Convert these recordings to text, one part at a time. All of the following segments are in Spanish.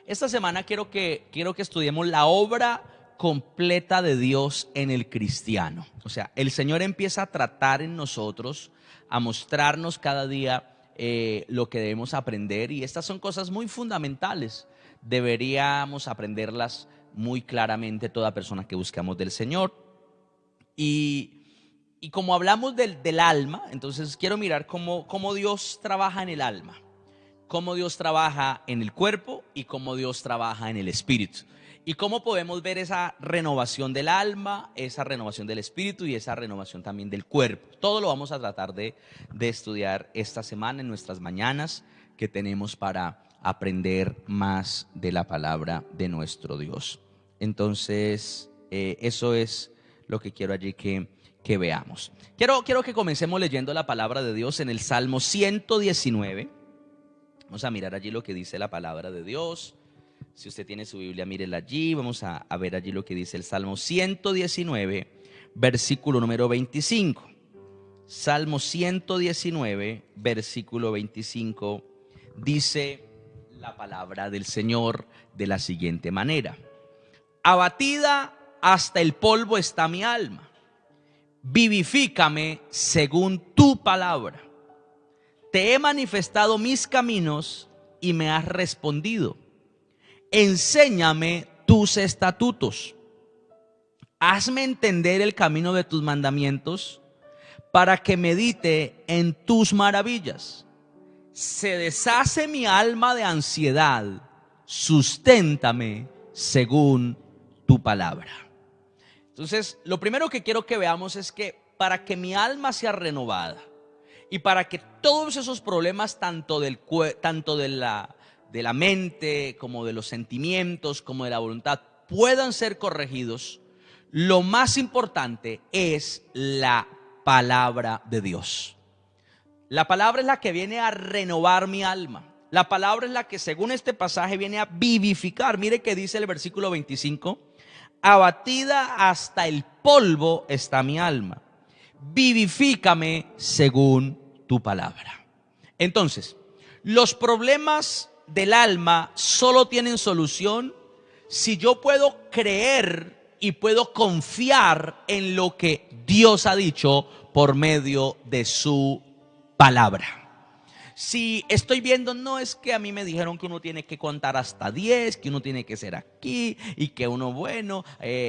Esta semana quiero que estudiemos la obra completa de Dios en el cristiano. O sea, el Señor empieza a tratar en nosotros, a mostrarnos cada día lo que debemos aprender, y estas son cosas muy fundamentales. Deberíamos aprenderlas muy claramente toda persona que buscamos del Señor. Y como hablamos del alma, entonces quiero mirar cómo Dios trabaja en el alma, cómo Dios trabaja en el cuerpo y cómo Dios trabaja en el espíritu. Y cómo podemos ver esa renovación del alma, esa renovación del espíritu y esa renovación también del cuerpo. Todo lo vamos a tratar de estudiar esta semana en nuestras mañanas que tenemos para aprender más de la palabra de nuestro Dios. Entonces, eso es lo que quiero allí que veamos. Quiero que comencemos leyendo la palabra de Dios en el Salmo 119. Vamos a mirar allí lo que dice la palabra de Dios. Si usted tiene su Biblia, mírela allí. Vamos a ver allí lo que dice el Salmo 119, versículo número 25. Salmo 119, versículo 25, dice la palabra del Señor de la siguiente manera: abatida hasta el polvo está mi alma, vivifícame según tu palabra. Te he manifestado mis caminos y me has respondido. Enséñame tus estatutos. Hazme entender el camino de tus mandamientos, para que medite en tus maravillas. Se deshace mi alma de ansiedad, susténtame según tu palabra. Entonces, lo primero que quiero que veamos es que para que mi alma sea renovada y para que todos esos problemas, tanto de la mente, como de los sentimientos, como de la voluntad, puedan ser corregidos, lo más importante es la palabra de Dios. La palabra es la que viene a renovar mi alma. La palabra es la que, según este pasaje, viene a vivificar. Mire que dice el versículo 25: abatida hasta el polvo está mi alma, vivifícame según tu palabra. Entonces, los problemas del alma solo tienen solución si yo puedo creer y puedo confiar en lo que Dios ha dicho por medio de su palabra. Si estoy viendo, no es que a mí me dijeron que uno tiene que contar hasta 10, que uno tiene que ser aquí y que uno, bueno,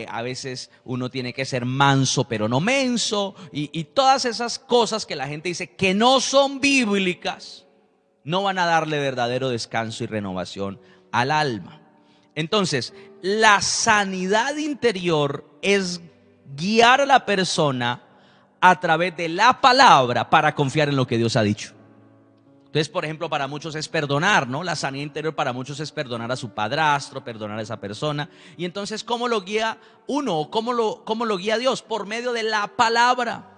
a veces uno tiene que ser manso pero no menso, y todas esas cosas que la gente dice que no son bíblicas, no van a darle verdadero descanso y renovación al alma. Entonces, la sanidad interior es guiar a la persona a través de la palabra para confiar en lo que Dios ha dicho. Entonces, por ejemplo, para muchos es perdonar, ¿no? La sanidad interior para muchos es perdonar a su padrastro, perdonar a esa persona. Y entonces, ¿cómo lo guía uno? ¿Cómo lo guía Dios? Por medio de la palabra.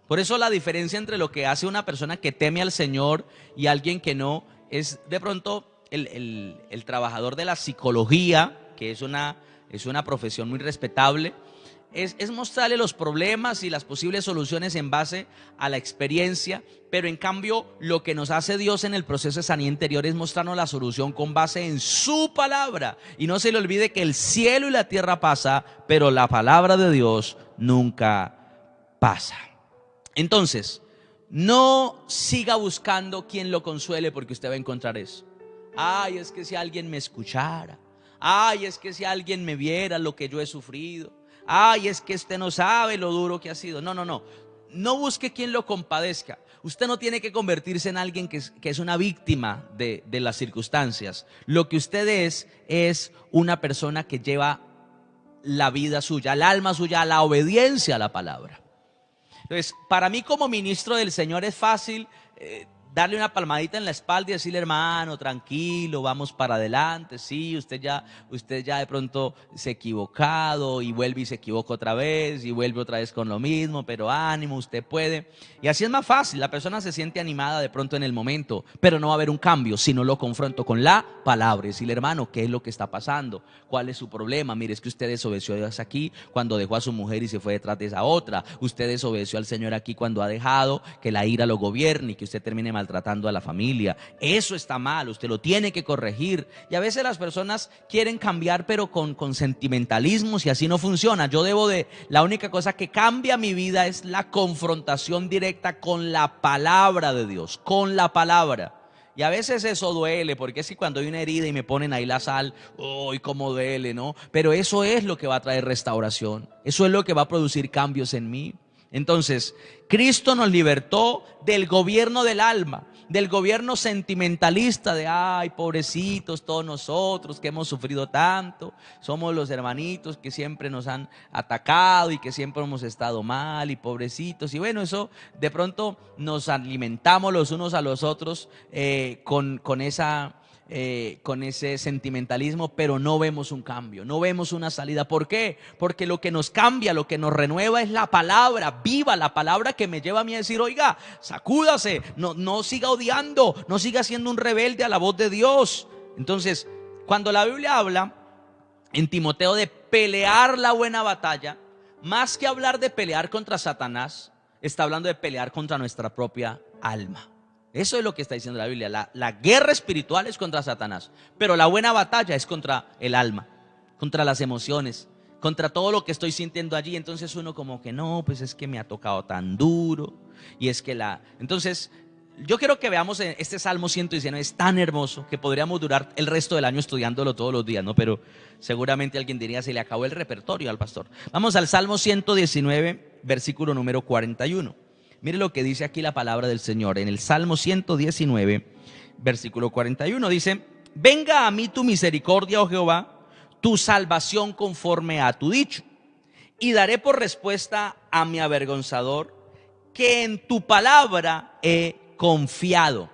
Por eso la diferencia entre lo que hace una persona que teme al Señor y alguien que no es de pronto el trabajador de la psicología, que es una profesión muy respetable. Es mostrarle los problemas y las posibles soluciones en base a la experiencia, pero en cambio lo que nos hace Dios en el proceso de sanidad interior es mostrarnos la solución con base en su palabra. Y no se le olvide que el cielo y la tierra pasa, pero la palabra de Dios nunca pasa. Entonces, no siga buscando quien lo consuele, porque usted va a encontrar eso. Ay, es que si alguien me escuchara. Ay, es que si alguien me viera lo que yo he sufrido. Ay, es que usted no sabe lo duro que ha sido. No busque quien lo compadezca. Usted no tiene que convertirse en alguien que es una víctima de las circunstancias. Lo que usted es una persona que lleva la vida suya, el alma suya, a la obediencia a la palabra. Entonces, para mí como ministro del Señor es fácil darle una palmadita en la espalda y decirle: hermano, tranquilo, vamos para adelante. Sí, usted ya de pronto se ha equivocado y vuelve y se equivoca otra vez y vuelve otra vez con lo mismo, pero ánimo, usted puede. Y así es más fácil, la persona se siente animada de pronto en el momento, pero no va a haber un cambio si no lo confronto con la palabra y decirle: hermano, ¿qué es lo que está pasando? ¿Cuál es su problema? Mire, es que usted desobedeció a Dios aquí cuando dejó a su mujer y se fue detrás de esa otra. Usted desobedeció al Señor aquí cuando ha dejado que la ira lo gobierne y que usted termine maltratando maltratando a la familia. Eso está mal, usted lo tiene que corregir. Y a veces las personas quieren cambiar, pero con sentimentalismos, y así no funciona. La única cosa que cambia mi vida es la confrontación directa con la palabra de Dios, con la palabra. Y a veces eso duele, porque es que cuando hay una herida y me ponen ahí la sal, ¡uy, cómo duele!, ¿no? Pero eso es lo que va a traer restauración. Eso es lo que va a producir cambios en mí. Entonces, Cristo nos libertó del gobierno del alma, del gobierno sentimentalista de, ay, pobrecitos todos nosotros que hemos sufrido tanto, somos los hermanitos que siempre nos han atacado y que siempre hemos estado mal y pobrecitos. Y bueno, eso de pronto nos alimentamos los unos a los otros con ese sentimentalismo, pero no vemos un cambio, no vemos una salida. ¿Por qué? Porque lo que nos cambia, lo que nos renueva es la palabra viva, la palabra que me lleva a mí a decir, oiga, sacúdase, no siga odiando, no siga siendo un rebelde a la voz de Dios. Entonces, cuando la Biblia habla en Timoteo de pelear la buena batalla, más que hablar de pelear contra Satanás, está hablando de pelear contra nuestra propia alma. Eso es lo que está diciendo la Biblia. La guerra espiritual es contra Satanás, pero la buena batalla es contra el alma, contra las emociones, contra todo lo que estoy sintiendo allí. Entonces uno como que no, pues es que me ha tocado tan duro. Y es que entonces yo quiero que veamos este Salmo 119, es tan hermoso que podríamos durar el resto del año estudiándolo todos los días, ¿no? Pero seguramente alguien diría, se le acabó el repertorio al pastor. Vamos al Salmo 119, versículo número 41. Mire lo que dice aquí la palabra del Señor. En el Salmo 119, versículo 41, dice: venga a mí tu misericordia, oh Jehová, tu salvación conforme a tu dicho. Y daré por respuesta a mi avergonzador que en tu palabra he confiado.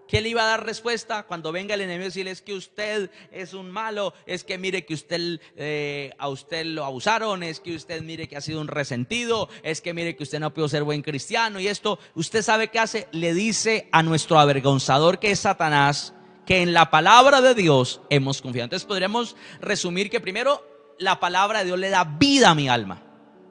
¿Qué le iba a dar respuesta cuando venga el enemigo y decirle, es que usted es un malo, es que mire que a usted lo abusaron, es que usted mire que ha sido un resentido, es que mire que usted no pudo ser buen cristiano y esto? ¿Usted sabe qué hace? Le dice a nuestro avergonzador, que es Satanás, que en la palabra de Dios hemos confiado. Entonces podríamos resumir que primero la palabra de Dios le da vida a mi alma.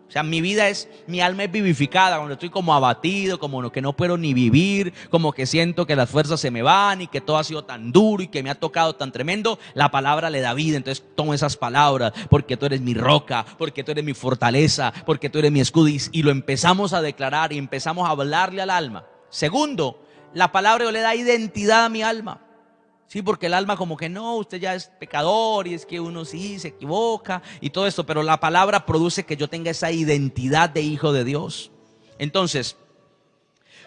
O sea, mi alma es vivificada cuando estoy como abatido, como que no puedo ni vivir, como que siento que las fuerzas se me van y que todo ha sido tan duro y que me ha tocado tan tremendo. La palabra le da vida. Entonces tomo esas palabras, porque tú eres mi roca, porque tú eres mi fortaleza, porque tú eres mi escudo, y lo empezamos a declarar y empezamos a hablarle al alma. Segundo, la palabra le da identidad a mi alma. Sí, porque el alma como que no, usted ya es pecador y es que uno sí se equivoca y todo esto, pero la palabra produce que yo tenga esa identidad de hijo de Dios. Entonces,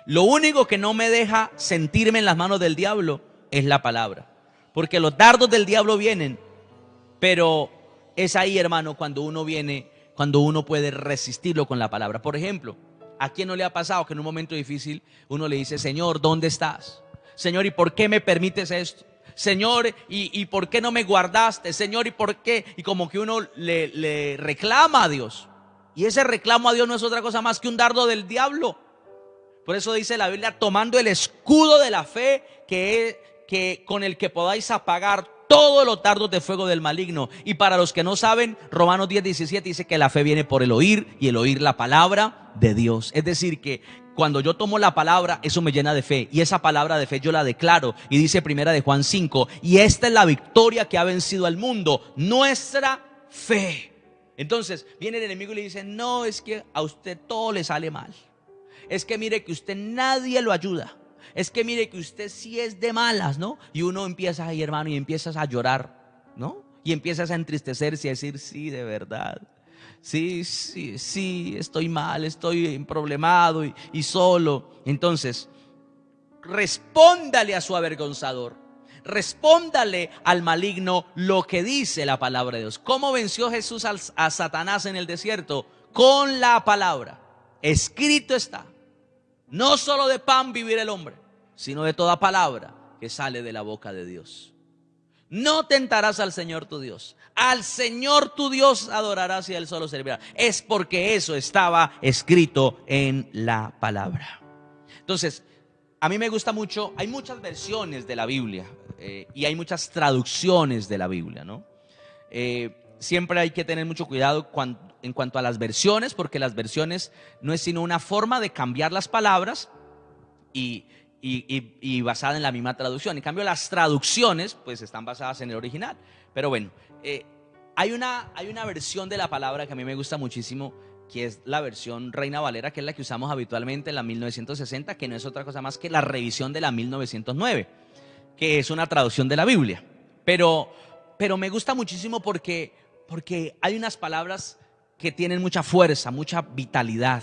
lo único que no me deja sentirme en las manos del diablo es la palabra, porque los dardos del diablo vienen, pero es ahí, hermano, cuando uno puede resistirlo con la palabra. Por ejemplo, ¿a quién no le ha pasado que en un momento difícil uno le dice, Señor, ¿dónde estás? Señor, ¿y por qué me permites esto? Señor, ¿y por qué no me guardaste? Señor, ¿y por qué? Y como que uno le reclama a Dios. Y ese reclamo a Dios no es otra cosa más que un dardo del diablo. Por eso dice la Biblia, tomando el escudo de la fe, que con el que podáis apagar todos los dardos de fuego del maligno. Y para los que no saben, Romanos 10:17 dice que la fe viene por el oír, y el oír la palabra de Dios. Es decir, que cuando yo tomo la palabra, eso me llena de fe, y esa palabra de fe yo la declaro. Y dice primera de Juan 5, y esta es la victoria que ha vencido al mundo, nuestra fe. Entonces viene el enemigo y le dice, no, es que a usted todo le sale mal, es que mire que usted nadie lo ayuda, es que mire que usted sí es de malas, ¿no? Y uno empieza ahí, hermano, y empiezas a llorar, ¿no? Y empiezas a entristecerse y a decir, sí, de verdad, sí, estoy mal, estoy problemado y solo. Entonces, respóndale a su avergonzador, respóndale al maligno lo que dice la palabra de Dios. ¿Cómo venció Jesús a Satanás en el desierto? Con la palabra. Escrito está, no solo de pan vivirá el hombre, sino de toda palabra que sale de la boca de Dios. No tentarás al Señor tu Dios. Al Señor tu Dios adorarás y a Él solo servirás. Es porque eso estaba escrito en la palabra. Entonces, a mí me gusta mucho, hay muchas versiones de la Biblia y hay muchas traducciones de la Biblia, ¿no? Siempre hay que tener mucho cuidado en cuanto a las versiones, porque las versiones no es sino una forma de cambiar las palabras y y basada en la misma traducción. En cambio, las traducciones pues están basadas en el original. Pero bueno, hay una versión de la palabra que a mí me gusta muchísimo, que es la versión Reina Valera, que es la que usamos habitualmente, en la 1960, que no es otra cosa más que la revisión de la 1909, que es una traducción de la Biblia. Pero me gusta muchísimo porque hay unas palabras que tienen mucha fuerza, mucha vitalidad.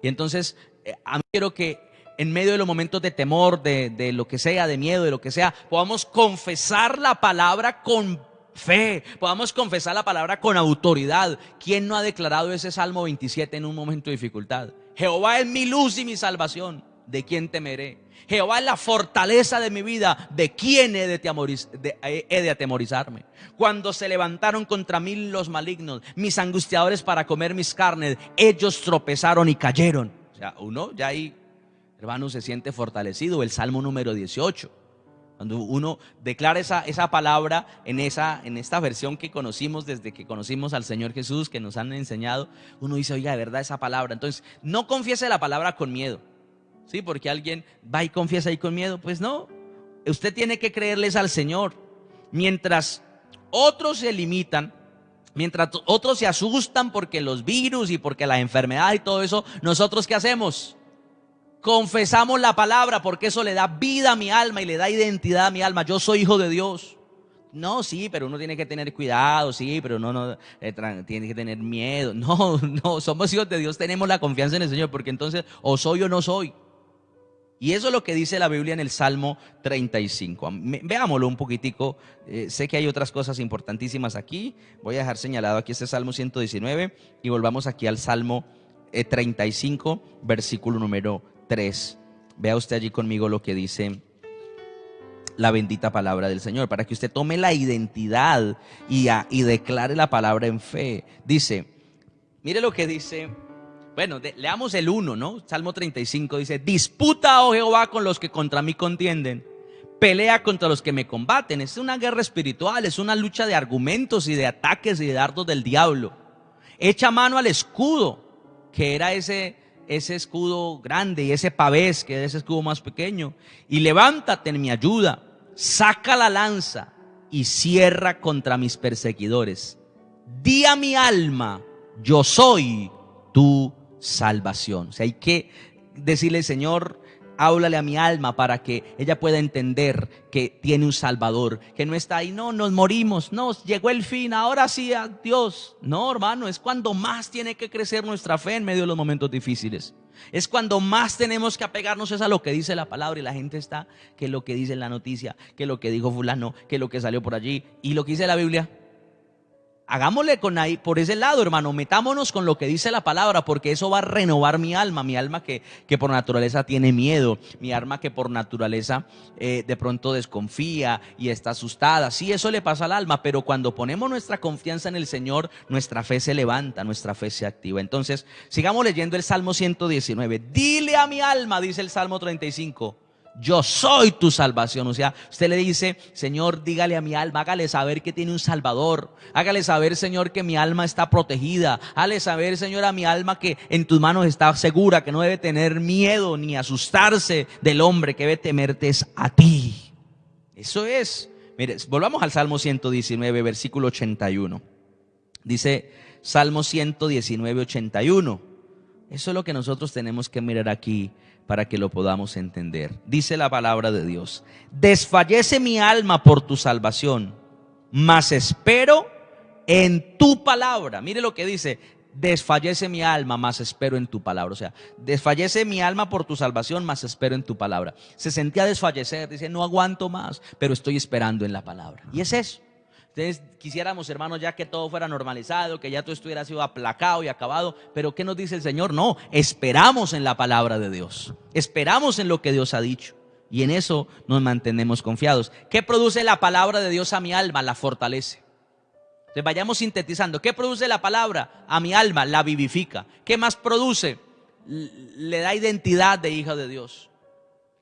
Y entonces, a mí quiero que en medio de los momentos de temor, de lo que sea, de miedo, de lo que sea, podamos confesar la palabra con fe, podamos confesar la palabra con autoridad. ¿Quién no ha declarado ese Salmo 27 en un momento de dificultad? Jehová es mi luz y mi salvación, ¿de quién temeré? Jehová es la fortaleza de mi vida, ¿de quién he de atemorizarme? Cuando se levantaron contra mí los malignos, mis angustiadores para comer mis carnes, ellos tropezaron y cayeron. O sea, uno ya ahí, hermano, se siente fortalecido. El Salmo número 18. Cuando uno declara esa palabra en esta versión que conocimos desde que conocimos al Señor Jesús, que nos han enseñado, uno dice, oiga, de verdad esa palabra. Entonces, no confiese la palabra con miedo. Sí, porque alguien va y confiesa ahí con miedo. Pues no, usted tiene que creerles al Señor. Mientras otros se limitan, mientras otros se asustan porque los virus y porque la enfermedad y todo eso, ¿nosotros qué hacemos? Confesamos la palabra, porque eso le da vida a mi alma y le da identidad a mi alma. Yo soy hijo de Dios. No, sí, pero uno tiene que tener cuidado, sí, pero no tiene que tener miedo. No, somos hijos de Dios, tenemos la confianza en el Señor, porque entonces o soy o no soy. Y eso es lo que dice la Biblia en el Salmo 35. Veámoslo un poquitico. Sé que hay otras cosas importantísimas aquí. Voy a dejar señalado aquí este Salmo 119 y volvamos aquí al Salmo 35, versículo número 3. Vea usted allí conmigo lo que dice la bendita palabra del Señor, para que usted tome la identidad y declare la palabra en fe. Dice, mire lo que dice. Bueno, leamos el 1, ¿no? Salmo 35 dice: disputa, oh Jehová, con los que contra mí contienden, pelea contra los que me combaten. Es una guerra espiritual, es una lucha de argumentos y de ataques y de dardos del diablo. Echa mano al escudo, que era ese escudo grande, y ese pavés, que era ese escudo más pequeño, y levántate en mi ayuda. Saca la lanza y cierra contra mis perseguidores. Di a mi alma, yo soy tu salvación. O sea, hay que decirle, Señor, háblale a mi alma para que ella pueda entender que tiene un Salvador, que no está ahí, no, nos morimos, no, llegó el fin, ahora sí, adiós. No, hermano, es cuando más tiene que crecer nuestra fe en medio de los momentos difíciles. Es cuando más tenemos que apegarnos a lo que dice la palabra, y la gente está, que lo que dice en la noticia, que lo que dijo fulano, que lo que salió por allí, y lo que dice la Biblia. Hagámosle por ese lado, hermano, metámonos con lo que dice la palabra, porque eso va a renovar mi alma que por naturaleza tiene miedo, mi alma que por naturaleza de pronto desconfía y está asustada. Sí, eso le pasa al alma, pero cuando ponemos nuestra confianza en el Señor, nuestra fe se levanta, nuestra fe se activa. Entonces, sigamos leyendo el Salmo 119. Dile a mi alma, dice el Salmo 35, yo soy tu salvación. O sea, usted le dice, Señor, dígale a mi alma, hágale saber que tiene un Salvador. Hágale saber, Señor, que mi alma está protegida. Hágale saber, Señor, a mi alma que en tus manos está segura, que no debe tener miedo ni asustarse del hombre, que debe temerte es a ti. Eso es. Mire, volvamos al Salmo 119, versículo 81. Dice Salmo 119, 81. Eso es lo que nosotros tenemos que mirar aquí para que lo podamos entender. Dice la palabra de Dios: desfallece mi alma por tu salvación, mas espero en tu palabra. Mire lo que dice: desfallece mi alma, mas espero en tu palabra. O sea, desfallece mi alma por tu salvación, mas espero en tu palabra. Se sentía desfallecer, dice, no aguanto más, pero estoy esperando en la palabra. Y es eso. Entonces quisiéramos, hermanos, ya que todo fuera normalizado, que ya todo estuviera sido aplacado y acabado. Pero ¿qué nos dice el Señor? No, esperamos en la palabra de Dios, esperamos en lo que Dios ha dicho, y en eso nos mantenemos confiados. ¿Qué produce la palabra de Dios a mi alma? La fortalece. Entonces vayamos sintetizando. ¿Qué produce la palabra a mi alma? La vivifica. ¿Qué más produce? Le da identidad de hija de Dios,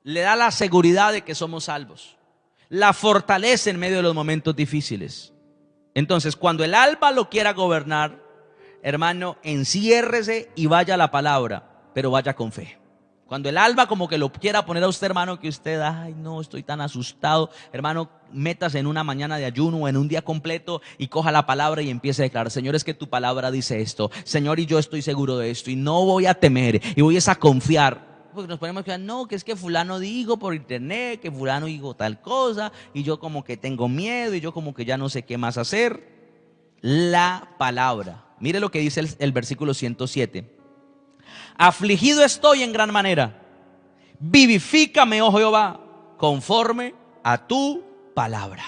le da la seguridad de que somos salvos, la fortalece en medio de los momentos difíciles. Entonces, cuando el alma lo quiera gobernar, hermano, enciérrese y vaya a la palabra, pero vaya con fe. Cuando el alma como que lo quiera poner a usted, hermano, que usted, ay no, estoy tan asustado, hermano, métase en una mañana de ayuno o en un día completo y coja la palabra y empiece a declarar: Señor, es que tu palabra dice esto, Señor, y yo estoy seguro de esto y no voy a temer y voy a confiar. Porque nos ponemos a decir, no, que es que fulano digo por internet, que fulano digo tal cosa y yo como que tengo miedo y yo como que ya no sé qué más hacer. La palabra, mire lo que dice el versículo 107. Afligido estoy en gran manera, vivifícame, oh Jehová, conforme a tu palabra.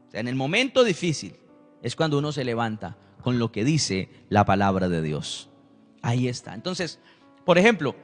O sea, en el momento difícil es cuando uno se levanta con lo que dice la palabra de Dios. Ahí está. Entonces, por ejemplo,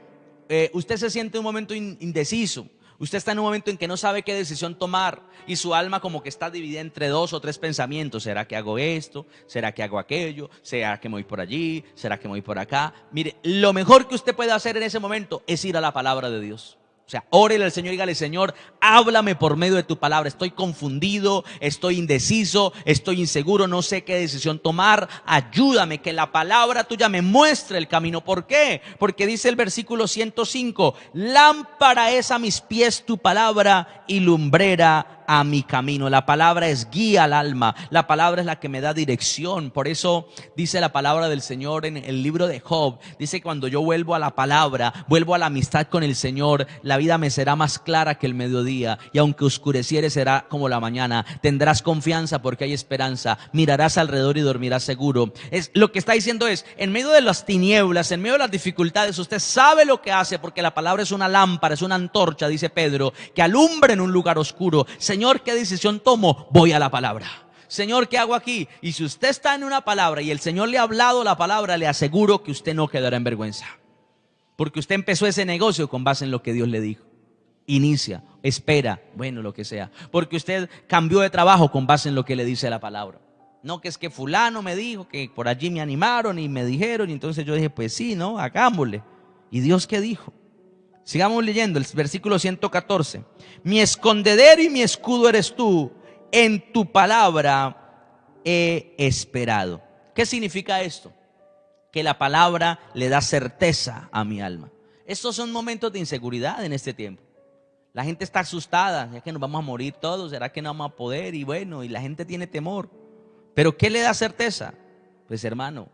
usted se siente en un momento indeciso. Usted está en un momento en que no sabe qué decisión tomar y su alma como que está dividida entre 2 o 3 pensamientos. ¿Será que hago esto? ¿Será que hago aquello? ¿Será que me voy por allí? ¿Será que me voy por acá? Mire, lo mejor que usted puede hacer en ese momento es ir a la palabra de Dios. O sea, órele al Señor y dígale: Señor, háblame por medio de tu palabra. Estoy confundido, estoy indeciso, estoy inseguro, no sé qué decisión tomar. Ayúdame, que la palabra tuya me muestre el camino. ¿Por qué? Porque dice el versículo 105: lámpara es a mis pies tu palabra y lumbrera a mi camino. La palabra es guía al alma, la palabra es la que me da dirección. Por eso dice la palabra del Señor en el libro de Job, dice: cuando yo vuelvo a la palabra, vuelvo a la amistad con el Señor, la vida me será más clara que el mediodía, y aunque oscureciere será como la mañana. Tendrás confianza porque hay esperanza, mirarás alrededor y dormirás seguro. Lo que está diciendo es: en medio de las tinieblas, en medio de las dificultades, usted sabe lo que hace, porque la palabra es una lámpara, es una antorcha, dice Pedro, que alumbra en un lugar oscuro. Señor, ¿qué decisión tomo? Voy a la palabra. Señor, ¿qué hago aquí? Y si usted está en una palabra y el Señor le ha hablado la palabra, le aseguro que usted no quedará en vergüenza, porque usted empezó ese negocio con base en lo que Dios le dijo. Inicia, espera, bueno, lo que sea, porque usted cambió de trabajo con base en lo que le dice la palabra. No que es que fulano me dijo, que por allí me animaron y me dijeron, y entonces yo dije: pues sí, ¿no? Hagámosle. ¿Y Dios qué dijo? Sigamos leyendo el versículo 114. Mi escondedero y mi escudo eres tú, en tu palabra he esperado. ¿Qué significa esto? Que la palabra le da certeza a mi alma. Estos son momentos de inseguridad en este tiempo. La gente está asustada: ¿es que nos vamos a morir todos? ¿Será que no vamos a poder? Y bueno, y la gente tiene temor. ¿Pero qué le da certeza? Pues, hermano,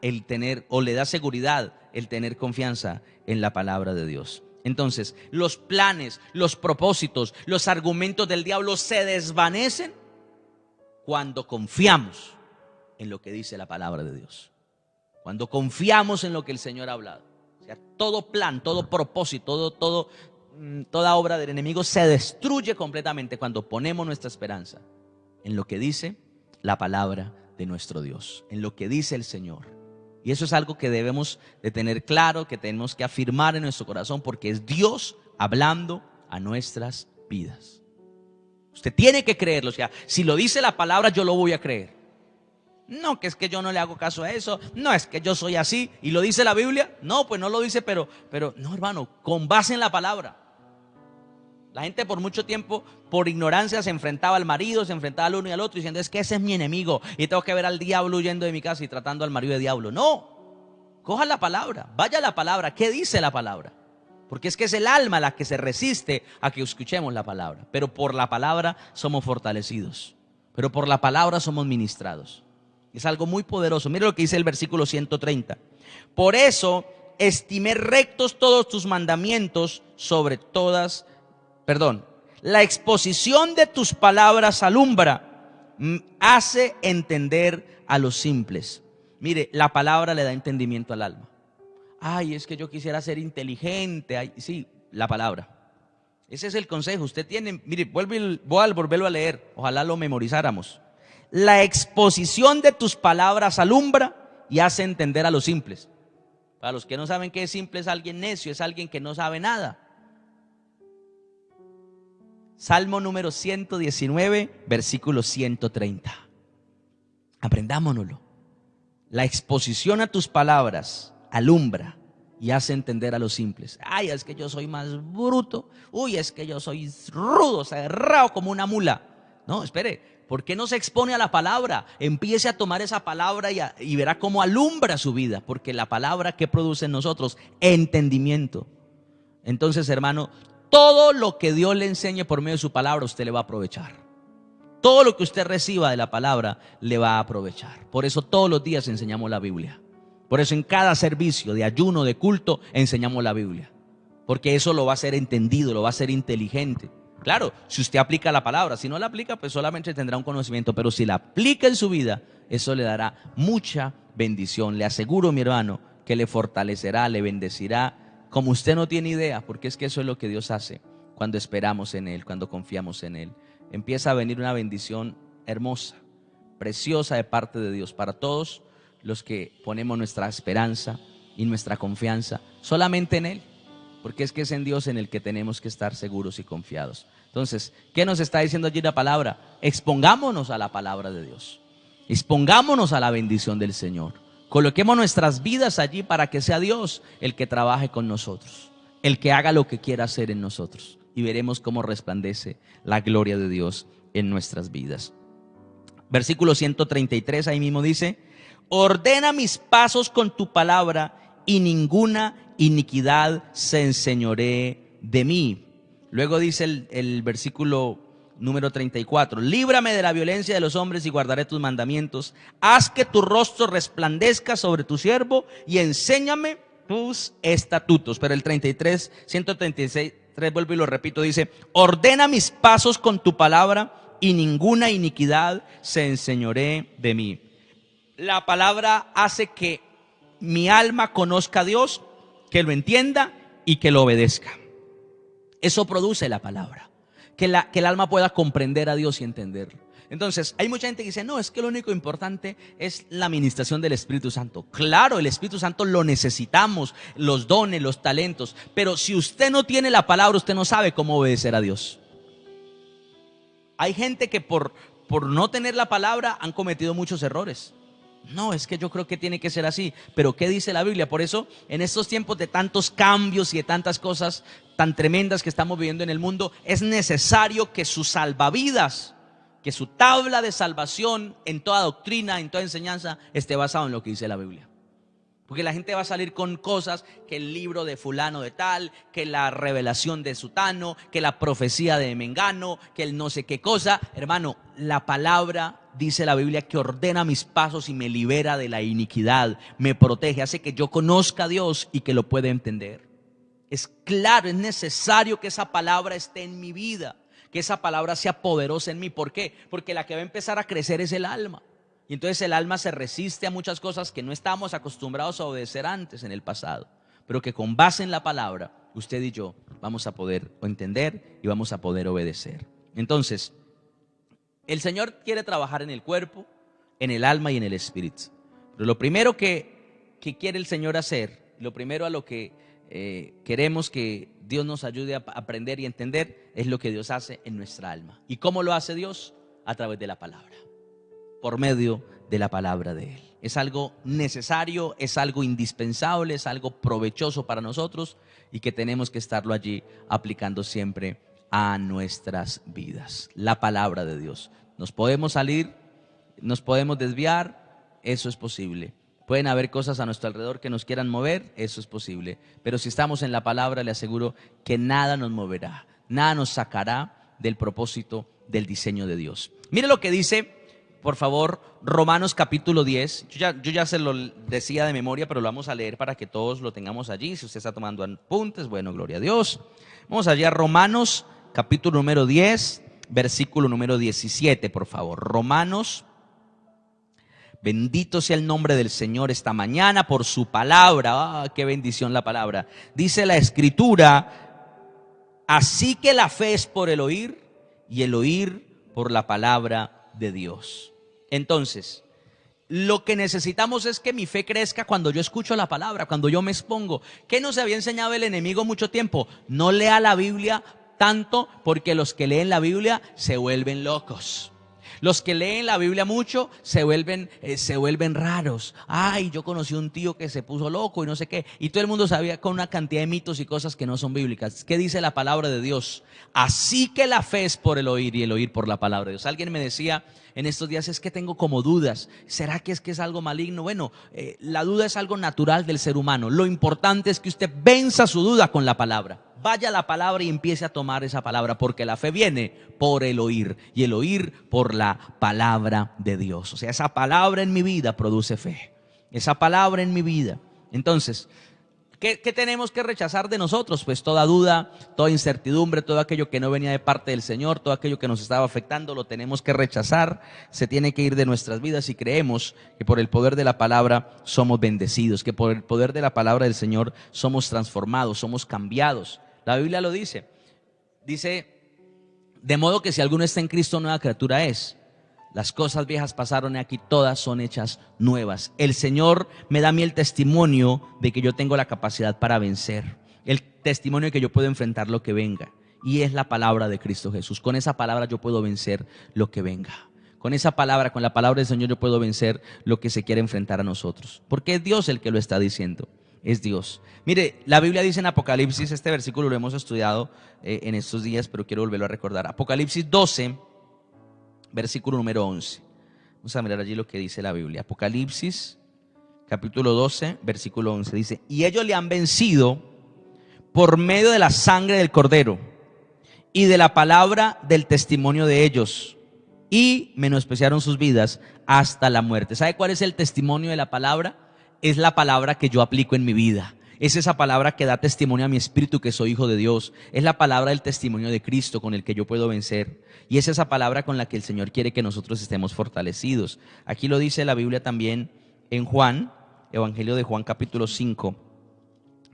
el tener, o le da seguridad el tener confianza en la palabra de Dios. Entonces, los planes, los propósitos, los argumentos del diablo se desvanecen cuando confiamos en lo que dice la palabra de Dios. Cuando confiamos en lo que el Señor ha hablado. O sea, todo plan, todo propósito, toda obra del enemigo se destruye completamente cuando ponemos nuestra esperanza en lo que dice la palabra de nuestro Dios, en lo que dice el Señor. Y eso es algo que debemos de tener claro, que tenemos que afirmar en nuestro corazón, porque es Dios hablando a nuestras vidas. Usted tiene que creerlo. O sea, si lo dice la palabra, yo lo voy a creer. No, que es que yo no le hago caso a eso. No, es que yo soy así. ¿Y lo dice la Biblia? No, pues no lo dice, pero no, hermano, con base en la palabra. La gente por mucho tiempo, por ignorancia, se enfrentaba al marido, se enfrentaba al uno y al otro, diciendo: es que ese es mi enemigo y tengo que ver al diablo huyendo de mi casa y tratando al marido de diablo. No, coja la palabra, vaya a la palabra. ¿Qué dice la palabra? Porque es que es el alma la que se resiste a que escuchemos la palabra. Pero por la palabra somos fortalecidos, pero por la palabra somos ministrados. Es algo muy poderoso. Mire lo que dice el versículo 130. Por eso estimé rectos todos tus mandamientos sobre todas. La exposición de tus palabras alumbra, hace entender a los simples. Mire, la palabra le da entendimiento al alma. Ay, es que yo quisiera ser inteligente. Ay, sí, la palabra. Ese es el consejo. Usted tiene, mire, voy a volverlo a leer. Ojalá lo memorizáramos. La exposición de tus palabras alumbra y hace entender a los simples. Para los que no saben qué es simple, es alguien necio, es alguien que no sabe nada. Salmo número 119, versículo 130. Aprendámonoslo. La exposición a tus palabras alumbra y hace entender a los simples. Ay, es que yo soy más bruto. Uy, es que yo soy rudo, cerrado como una mula. No, espere. ¿Por qué no se expone a la palabra? Empiece a tomar esa palabra y verá cómo alumbra su vida. Porque la palabra que produce en nosotros, entendimiento. Entonces, hermano, todo lo que Dios le enseñe por medio de su palabra, usted le va a aprovechar. Todo lo que usted reciba de la palabra le va a aprovechar. Por eso todos los días enseñamos la Biblia. Por eso en cada servicio de ayuno, de culto, enseñamos la Biblia. Porque eso lo va a hacer entendido, lo va a hacer inteligente. Claro, si usted aplica la palabra, si no la aplica, pues solamente tendrá un conocimiento. Pero si la aplica en su vida, eso le dará mucha bendición. Le aseguro, mi hermano, que le fortalecerá, le bendecirá, como usted no tiene idea, porque es que eso es lo que Dios hace cuando esperamos en Él, cuando confiamos en Él. Empieza a venir una bendición hermosa, preciosa de parte de Dios para todos los que ponemos nuestra esperanza y nuestra confianza solamente en Él, porque es que es en Dios en el que tenemos que estar seguros y confiados. Entonces, ¿qué nos está diciendo allí la palabra? Expongámonos a la palabra de Dios, expongámonos a la bendición del Señor, coloquemos nuestras vidas allí para que sea Dios el que trabaje con nosotros, el que haga lo que quiera hacer en nosotros, y veremos cómo resplandece la gloria de Dios en nuestras vidas. Versículo 133, ahí mismo dice: ordena mis pasos con tu palabra, y ninguna iniquidad se enseñoree de mí. Luego dice el versículo número 34: líbrame de la violencia de los hombres y guardaré tus mandamientos. Haz que tu rostro resplandezca sobre tu siervo y enséñame tus estatutos. Pero el 136, vuelvo y lo repito, dice: ordena mis pasos con tu palabra, y ninguna iniquidad se enseñoree de mí. La palabra hace que mi alma conozca a Dios, que lo entienda y que lo obedezca. Eso produce la palabra, que el alma pueda comprender a Dios y entenderlo. Entonces, hay mucha gente que dice: no, es que lo único importante es la administración del Espíritu Santo. Claro, el Espíritu Santo lo necesitamos, los dones, los talentos. Pero si usted no tiene la palabra, usted no sabe cómo obedecer a Dios. Hay gente que por no tener la palabra han cometido muchos errores. No, es que yo creo que tiene que ser así. Pero ¿qué dice la Biblia? Por eso, en estos tiempos de tantos cambios y de tantas cosas tan tremendas que estamos viviendo en el mundo, es necesario que su salvavidas, que su tabla de salvación en toda doctrina, en toda enseñanza, esté basado en lo que dice la Biblia. Porque la gente va a salir con cosas, que el libro de fulano de tal, que la revelación de sutano, que la profecía de mengano, que el no sé qué cosa. Hermano, la palabra, dice la Biblia, que ordena mis pasos y me libera de la iniquidad, me protege, hace que yo conozca a Dios y que lo pueda entender. Es claro, es necesario que esa palabra esté en mi vida, que esa palabra sea poderosa en mí. ¿Por qué? Porque la que va a empezar a crecer es el alma. Y entonces el alma se resiste a muchas cosas que no estábamos acostumbrados a obedecer antes en el pasado, pero que con base en la palabra, usted y yo vamos a poder entender y vamos a poder obedecer. Entonces, el Señor quiere trabajar en el cuerpo, en el alma y en el espíritu. Pero lo primero que quiere el Señor hacer, lo primero a lo que queremos que Dios nos ayude a aprender y entender, es lo que Dios hace en nuestra alma. ¿Y cómo lo hace Dios? A través de la palabra, por medio de la palabra de Él. Es algo necesario, es algo indispensable, es algo provechoso para nosotros y que tenemos que estarlo allí aplicando siempre a nuestras vidas. La palabra de Dios. Nos podemos salir, nos podemos desviar, eso es posible. Pueden haber cosas a nuestro alrededor que nos quieran mover, eso es posible. Pero si estamos en la palabra, le aseguro que nada nos moverá, nada nos sacará del propósito, del diseño de Dios. Mire lo que dice, por favor, Romanos capítulo 10. Yo ya se lo decía de memoria, pero lo vamos a leer para que todos lo tengamos allí. Si usted está tomando apuntes, bueno, gloria a Dios. Vamos allá a Romanos capítulo número 10, versículo número 17, por favor. Romanos, bendito sea el nombre del Señor esta mañana por su palabra. Qué bendición la palabra. Dice la Escritura: así que la fe es por el oír, y el oír por la palabra de Dios. Entonces, lo que necesitamos es que mi fe crezca cuando yo escucho la palabra, cuando yo me expongo. ¿Qué nos había enseñado el enemigo mucho tiempo? No lea la Biblia tanto, porque los que leen la Biblia se vuelven locos. Los que leen la Biblia mucho se vuelven raros. Ay, yo conocí un tío que se puso loco y no sé qué. Y todo el mundo sabía, con una cantidad de mitos y cosas que no son bíblicas. ¿Qué dice la palabra de Dios? Así que la fe es por el oír y el oír por la palabra de Dios. Alguien me decía en estos días: es que tengo como dudas. ¿Será que es algo maligno? Bueno, la duda es algo natural del ser humano. Lo importante es que usted venza su duda con la palabra. vaya a la palabra y empiece a tomar esa palabra, porque la fe viene por el oír y el oír por la palabra de Dios. O sea, esa palabra en mi vida produce fe, esa palabra en mi vida. Entonces, ¿qué tenemos que rechazar de nosotros? Pues toda duda, toda incertidumbre, todo aquello que no venía de parte del Señor, todo aquello que nos estaba afectando, lo tenemos que rechazar, se tiene que ir de nuestras vidas y creemos que por el poder de la palabra somos bendecidos, que por el poder de la palabra del Señor somos transformados, somos cambiados. La Biblia lo dice, de modo que si alguno está en Cristo, nueva criatura es. Las cosas viejas pasaron y aquí todas son hechas nuevas. El Señor me da a mí el testimonio de que yo tengo la capacidad para vencer. El testimonio de que yo puedo enfrentar lo que venga. Y es la palabra de Cristo Jesús. Con esa palabra yo puedo vencer lo que venga. Con esa palabra, con la palabra del Señor yo puedo vencer lo que se quiere enfrentar a nosotros. Porque es Dios el que lo está diciendo. Es Dios. Mire, la Biblia dice en Apocalipsis, este versículo lo hemos estudiado en estos días, pero quiero volverlo a recordar. Apocalipsis 12. Versículo número 11. Vamos a mirar allí lo que dice la Biblia. Apocalipsis, capítulo 12, versículo 11. Dice, y ellos le han vencido por medio de la sangre del Cordero y de la palabra del testimonio de ellos, y menospreciaron sus vidas hasta la muerte. ¿Sabe cuál es el testimonio de la palabra? Es la palabra que yo aplico en mi vida. Es esa palabra que da testimonio a mi espíritu que soy hijo de Dios. Es la palabra del testimonio de Cristo con el que yo puedo vencer. Y es esa palabra con la que el Señor quiere que nosotros estemos fortalecidos. Aquí lo dice la Biblia también en Juan, Evangelio de Juan capítulo 5.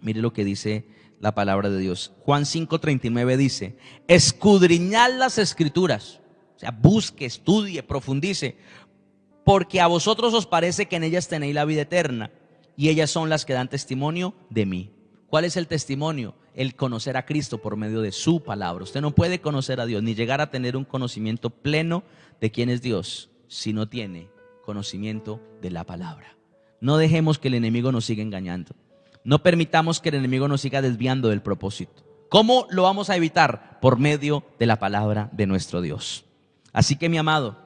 Mire lo que dice la palabra de Dios. Juan 5:39 dice, escudriñad las escrituras. O sea, busque, estudie, profundice. Porque a vosotros os parece que en ellas tenéis la vida eterna. Y ellas son las que dan testimonio de mí. ¿Cuál es el testimonio? El conocer a Cristo por medio de su palabra. Usted no puede conocer a Dios ni llegar a tener un conocimiento pleno de quién es Dios si no tiene conocimiento de la palabra. No dejemos que el enemigo nos siga engañando. No permitamos que el enemigo nos siga desviando del propósito. ¿Cómo lo vamos a evitar? Por medio de la palabra de nuestro Dios. Así que, mi amado,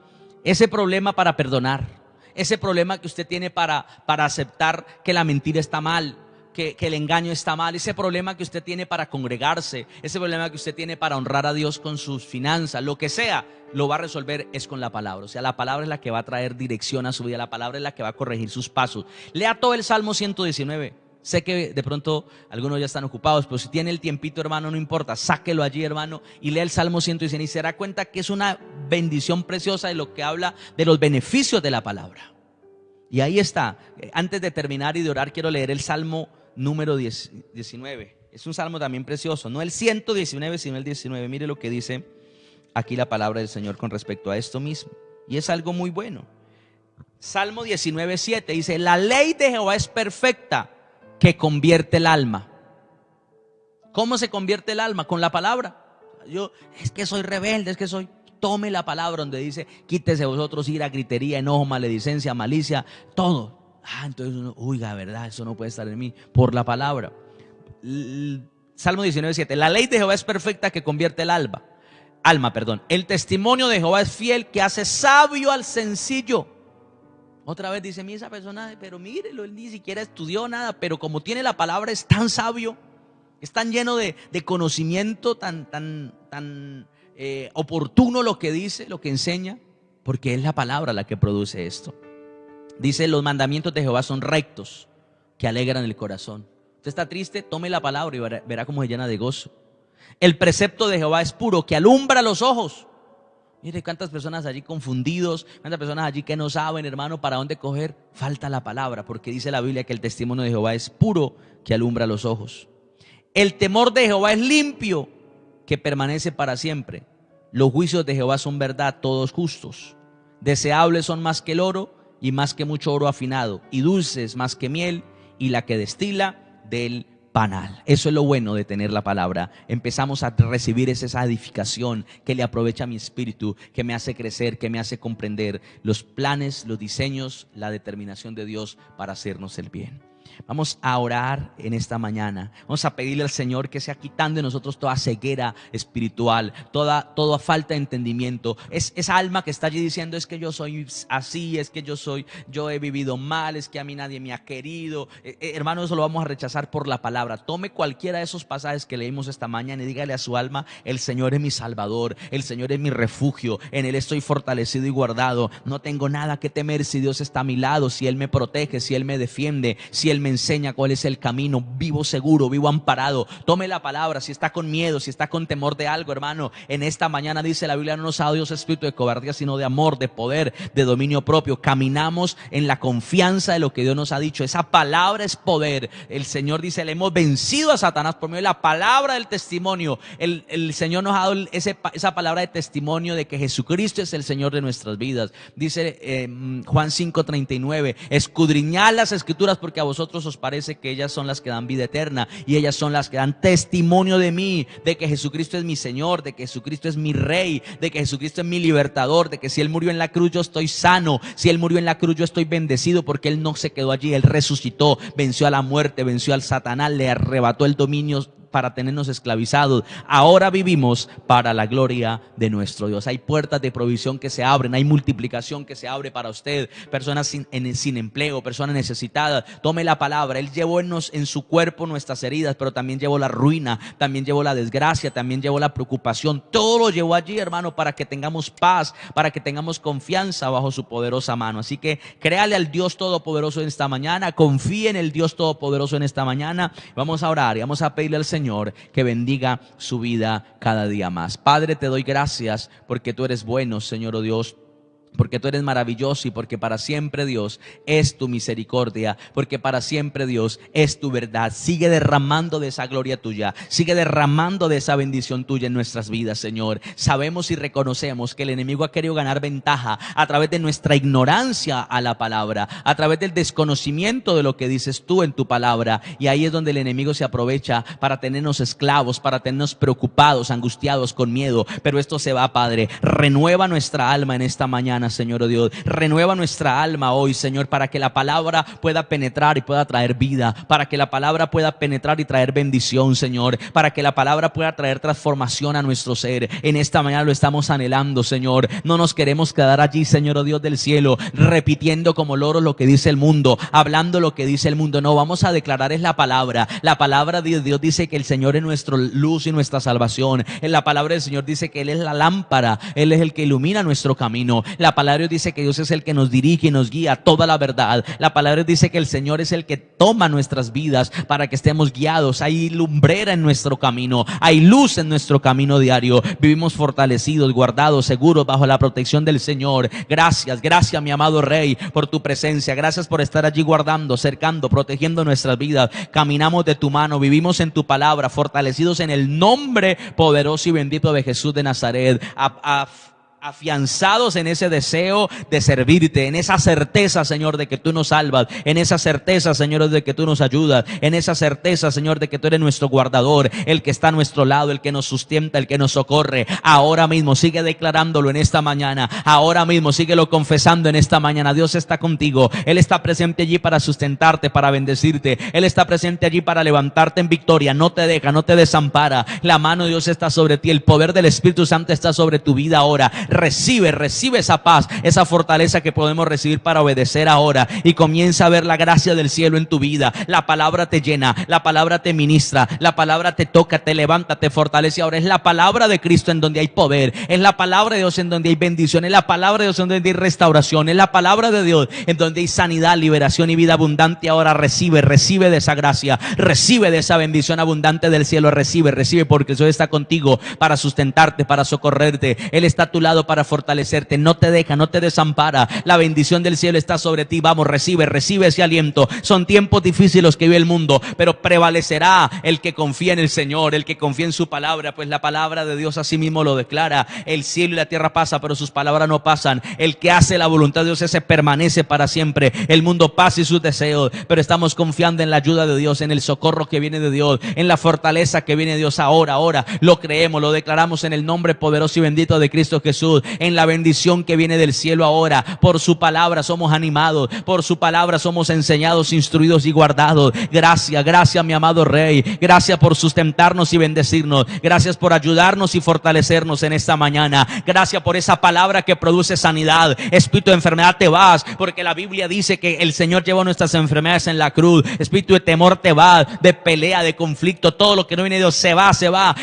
ese problema para perdonar, ese problema que usted tiene para aceptar que la mentira está mal, que el engaño está mal, ese problema que usted tiene para congregarse, ese problema que usted tiene para honrar a Dios con sus finanzas, lo que sea, lo va a resolver es con la palabra. O sea, la palabra es la que va a traer dirección a su vida, la palabra es la que va a corregir sus pasos. Lea todo el Salmo 119. Sé que de pronto algunos ya están ocupados, pero si tiene el tiempito, hermano, no importa, sáquelo allí, hermano, y lea el Salmo 119 y se dará cuenta que es una bendición preciosa de lo que habla de los beneficios de la palabra. Y ahí está. Antes de terminar y de orar, quiero leer el Salmo número 19. Es un salmo también precioso, no el 119, sino el 19. Mire lo que dice aquí la palabra del Señor con respecto a esto mismo. Y es algo muy bueno. Salmo 19:7 dice, la ley de Jehová es perfecta, que convierte el alma. ¿Cómo se convierte el alma? Con la palabra. Es que soy rebelde, es que soy... Tome la palabra donde dice, quítese vosotros ira, gritería, enojo, maledicencia, malicia, todo. Entonces uno, oiga, verdad, eso no puede estar en mí. Por la palabra. Salmo 19:7, la ley de Jehová es perfecta, que convierte el alma. El testimonio de Jehová es fiel, que hace sabio al sencillo. Otra vez dice, esa persona, pero mírelo, él ni siquiera estudió nada, pero como tiene la palabra es tan sabio, es tan lleno de conocimiento, tan oportuno lo que dice, lo que enseña, porque es la palabra la que produce esto. Dice, los mandamientos de Jehová son rectos, que alegran el corazón. Usted está triste, tome la palabra y verá cómo se llena de gozo. El precepto de Jehová es puro, que alumbra los ojos. Mire cuántas personas allí confundidos, cuántas personas allí que no saben, hermano, para dónde coger. Falta la palabra, porque dice la Biblia que el testimonio de Jehová es puro, que alumbra los ojos. El temor de Jehová es limpio, que permanece para siempre. Los juicios de Jehová son verdad, todos justos. Deseables son más que el oro, y más que mucho oro afinado, y dulces más que miel, y la que destila del panal. Eso es lo bueno de tener la palabra. Empezamos a recibir esa edificación que le aprovecha a mi espíritu, que me hace crecer, que me hace comprender los planes, los diseños, la determinación de Dios para hacernos el bien. Vamos a orar en esta mañana. Vamos a pedirle al Señor que sea quitando de nosotros toda ceguera espiritual, toda falta de entendimiento. Esa alma que está allí diciendo: es que yo soy así, es que yo he vivido mal, es que a mí nadie me ha querido. Hermano, eso lo vamos a rechazar por la palabra. Tome cualquiera de esos pasajes que leímos esta mañana y dígale a su alma: el Señor es mi Salvador, el Señor es mi refugio, en Él estoy fortalecido y guardado. No tengo nada que temer si Dios está a mi lado, si Él me protege, si Él me defiende, si Él me enseña cuál es el camino. Vivo seguro, vivo amparado. Tome la palabra. Si está con miedo, si está con temor de algo, hermano, en esta mañana dice la Biblia: no nos ha dado Dios espíritu de cobardía, sino de amor, de poder, de dominio propio. Caminamos en la confianza de lo que Dios nos ha dicho. Esa palabra es poder. El Señor dice: le hemos vencido a Satanás por medio de la palabra del testimonio. El Señor nos ha dado esa palabra de testimonio de que Jesucristo es el Señor de nuestras vidas. Dice Juan 5:39: escudriñad las escrituras, porque a vosotros os parece que ellas son las que dan vida eterna, y ellas son las que dan testimonio de mí, de que Jesucristo es mi Señor, de que Jesucristo es mi Rey, de que Jesucristo es mi libertador, de que si Él murió en la cruz yo estoy sano, si Él murió en la cruz yo estoy bendecido, porque Él no se quedó allí, Él resucitó, venció a la muerte, venció al Satanás, le arrebató el dominio para tenernos esclavizados. Ahora vivimos para la gloria de nuestro Dios. Hay puertas de provisión que se abren, hay multiplicación que se abre para usted. Personas sin empleo, personas necesitadas. Tome la palabra. Él llevó en su cuerpo nuestras heridas, pero también llevó la ruina, también llevó la desgracia, también llevó la preocupación. Todo lo llevó allí, hermano, para que tengamos paz, para que tengamos confianza bajo su poderosa mano. Así que créale al Dios Todopoderoso en esta mañana, confíe en el Dios Todopoderoso en esta mañana. Vamos a orar y vamos a pedirle al Señor que bendiga su vida cada día más. Padre, te doy gracias porque tú eres bueno, Señor, oh Dios, porque tú eres maravilloso, y porque para siempre, Dios, es tu misericordia, porque para siempre, Dios, es tu verdad. Sigue derramando de esa gloria tuya, sigue derramando de esa bendición tuya en nuestras vidas, Señor. Sabemos y reconocemos que el enemigo ha querido ganar ventaja a través de nuestra ignorancia a la palabra, a través del desconocimiento de lo que dices tú en tu palabra, y ahí es donde el enemigo se aprovecha para tenernos esclavos, para tenernos preocupados, angustiados, con miedo. Pero esto se va, Padre. Renueva nuestra alma en esta mañana, Señor, oh Dios. Renueva nuestra alma hoy, Señor, para que la palabra pueda penetrar y pueda traer vida, para que la palabra pueda penetrar y traer bendición, Señor, para que la palabra pueda traer transformación a nuestro ser. En esta mañana lo estamos anhelando, Señor. No nos queremos quedar allí, Señor, oh Dios del cielo, repitiendo como loros lo que dice el mundo, hablando lo que dice el mundo. No, vamos a declarar es la palabra. La palabra de Dios dice que el Señor es nuestra luz y nuestra salvación. En la palabra del Señor dice que Él es la lámpara, Él es el que ilumina nuestro camino. La palabra dice que Dios es el que nos dirige y nos guía a toda la verdad. La palabra dice que el Señor es el que toma nuestras vidas para que estemos guiados. Hay lumbrera en nuestro camino, hay luz en nuestro camino diario. Vivimos fortalecidos, guardados, seguros bajo la protección del Señor. Gracias, gracias, mi amado Rey, por tu presencia. Gracias por estar allí guardando, cercando, protegiendo nuestras vidas. Caminamos de tu mano, vivimos en tu palabra, fortalecidos en el nombre poderoso y bendito de Jesús de Nazaret. Afianzados en ese deseo de servirte, en esa certeza, Señor, de que tú nos salvas, en esa certeza, Señor, de que tú nos ayudas, en esa certeza, Señor, de que tú eres nuestro guardador, el que está a nuestro lado, el que nos sustenta, el que nos socorre. Ahora mismo sigue declarándolo en esta mañana, ahora mismo síguelo confesando en esta mañana. Dios está contigo, Él está presente allí para sustentarte, para bendecirte, Él está presente allí para levantarte en victoria. No te deja, no te desampara. La mano de Dios está sobre ti, el poder del Espíritu Santo está sobre tu vida ahora. Recibe esa paz, esa fortaleza que podemos recibir para obedecer ahora, y comienza a ver la gracia del cielo en tu vida. La palabra te llena, la palabra te ministra, la palabra te toca, te levanta, te fortalece. Ahora es la palabra de Cristo en donde hay poder, es la palabra de Dios en donde hay bendición, es la palabra de Dios en donde hay restauración, es la palabra de Dios en donde hay sanidad, liberación y vida abundante. Ahora recibe de esa gracia, recibe de esa bendición abundante del cielo. Recibe, porque Dios está contigo para sustentarte, para socorrerte. Él está a tu lado para fortalecerte, no te deja, no te desampara. La bendición del cielo está sobre ti. Vamos, recibe ese aliento. Son tiempos difíciles los que vive el mundo, pero prevalecerá el que confía en el Señor, el que confía en su palabra, pues la palabra de Dios así mismo lo declara. El cielo y la tierra pasan, pero sus palabras no pasan. El que hace la voluntad de Dios, ese permanece para siempre. El mundo pasa y sus deseos, pero estamos confiando en la ayuda de Dios, en el socorro que viene de Dios, en la fortaleza que viene de Dios. Ahora lo creemos, lo declaramos en el nombre poderoso y bendito de Cristo Jesús. Jesús, en la bendición que viene del cielo ahora. Por su palabra somos animados, por su palabra somos enseñados, instruidos y guardados. Gracias, gracias mi amado Rey, gracias por sustentarnos y bendecirnos, gracias por ayudarnos y fortalecernos en esta mañana, gracias por esa palabra que produce sanidad. Espíritu de enfermedad, te vas, porque la Biblia dice que el Señor llevó nuestras enfermedades en la cruz. Espíritu de temor, te va, de pelea, de conflicto, todo lo que no viene de Dios se va,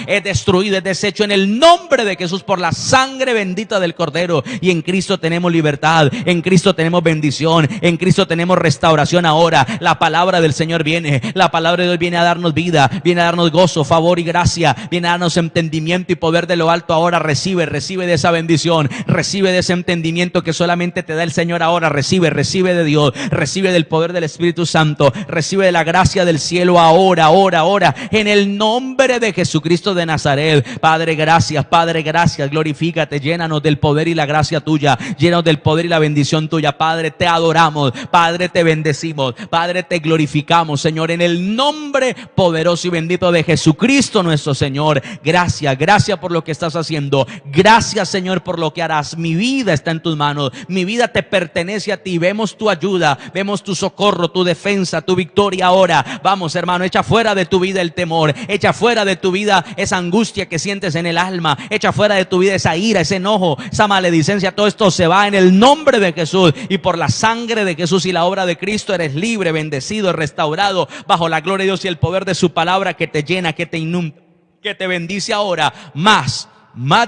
es destruido, es deshecho en el nombre de Jesús, por la sangre bendita del Cordero. Y en Cristo tenemos libertad, en Cristo tenemos bendición, en Cristo tenemos restauración ahora. La palabra del Señor viene, la palabra de Dios viene a darnos vida, viene a darnos gozo, favor y gracia, viene a darnos entendimiento y poder de lo alto ahora. Recibe de esa bendición, recibe de ese entendimiento que solamente te da el Señor ahora. Recibe de Dios, recibe del poder del Espíritu Santo, recibe de la gracia del cielo ahora, en el nombre de Jesucristo de Nazaret. Padre, gracias, glorifícate, llénanos del poder y la gracia tuya, llénanos del poder y la bendición tuya. Padre, te adoramos, Padre, te bendecimos, Padre, te glorificamos, Señor, en el nombre poderoso y bendito de Jesucristo nuestro Señor. Gracias por lo que estás haciendo, gracias, Señor, por lo que harás. Mi vida está en tus manos, mi vida te pertenece a ti. Vemos tu ayuda, vemos tu socorro, tu defensa, tu victoria ahora. Vamos, hermano, echa fuera de tu vida el temor, echa fuera de tu vida esa angustia que sientes en el alma, echa fuera de tu vida esa ira, ese enojo, esa maledicencia. Todo esto se va en el nombre de Jesús, y por la sangre de Jesús y la obra de Cristo eres libre, bendecido, restaurado bajo la gloria de Dios y el poder de su palabra que te llena, que te inunda, que te bendice ahora. Más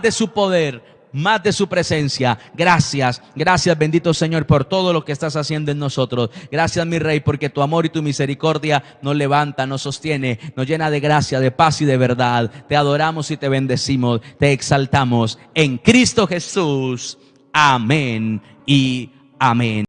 de su poder, más de su presencia. Gracias, bendito Señor, por todo lo que estás haciendo en nosotros. Gracias, mi Rey, porque tu amor y tu misericordia nos levanta, nos sostiene, nos llena de gracia, de paz y de verdad. Te adoramos y te bendecimos, te exaltamos en Cristo Jesús. Amén y amén.